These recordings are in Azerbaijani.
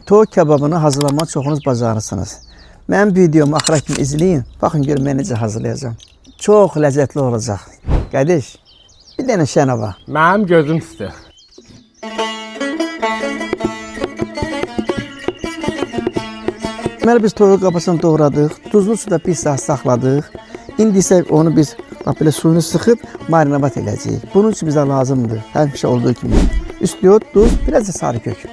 Toy kebabını hazırlamaq çoxunuz bacarırsınız. Mənim videomu axıra kimi izləyin. Baxın görün mən necə hazırlayacağım. Çox ləzzətli olacaq. Qədiş, bir dənə şənava. Mənim gözüm üstü. Deməli biz toyuq qabasını doğradıq, tuzlu suda bir saat saxladıq. İndi isə onu biz belə suyunu sıxıb marinavat edəcəyik. Bunun üçün bizə lazımdır, həmişə olduğu kimi. Üst yod, duz, biraz da sarı kök.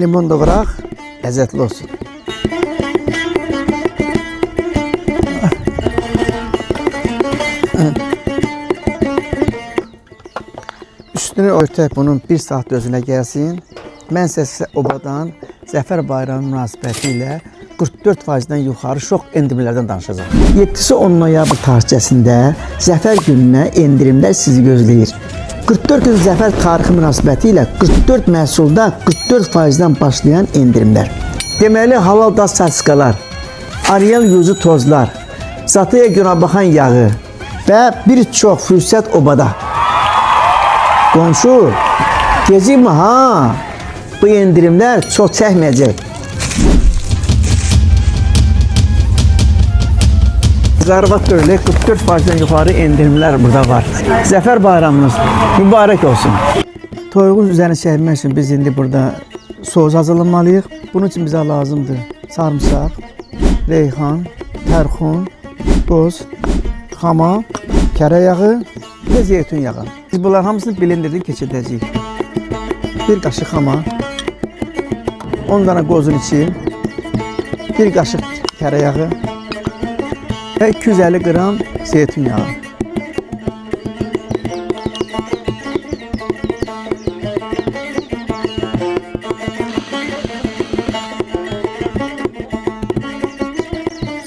Limon doğraq, ləzzətli olsun. Üstünü örtək bunun bir saat özünə gəlsin. Mən sizə obadan Zəfər bayramı münasibəti ilə 44%-dən yuxarı şok endirimlərdən danışacağım. 7-si 10 noyabr tarixçəsində Zəfər gününə endirimlər sizi gözləyir. 44 gün Zəfər tarixi münasibəti ilə 44 məhsulda 44%-dən başlayan endirimlər. Deməli, halal daz saçkalar, Ariel yuzu tozlar, Zataya Günahbaxan yağı və bir çox fürsət obada. Qonşu, gecikmə ha, bu endirimlər çox çəkməyəcək. Zarvat dörlük 44%-dən yuxarı endirimlər burada var. Zəfər bayramınız mübarək olsun. Toyuğun üzərini çəkmək üçün biz indi burada soğuz hazırlamalıyıq. Bunun üçün bizə lazımdır sarımsaq, reyhan, tərxun, toz, xama, kərə yağı və zeytun yağı. Biz bunların hamısını blenderdən keçirdəcəyik. Bir qaşıq xama, 10 dana qozun içi, bir qaşıq kərə yağı və 250 qram zeytun yağı.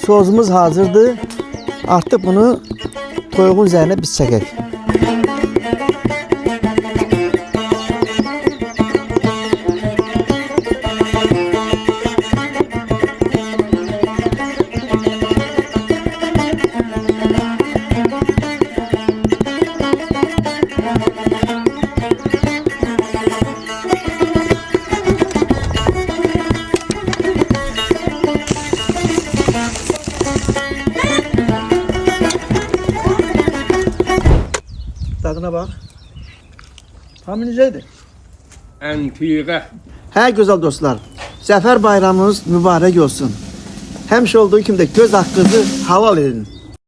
Sozumuz hazırdır. Artıq bunu toyuğun üzərinə biz çəkək. Tadına bax. Tam necədir? Əntiqə. Hə gözəl dostlar, Zəfər bayramınız mübarək olsun. Həmişə olduğu kimi də göz haqqınızı halal edin.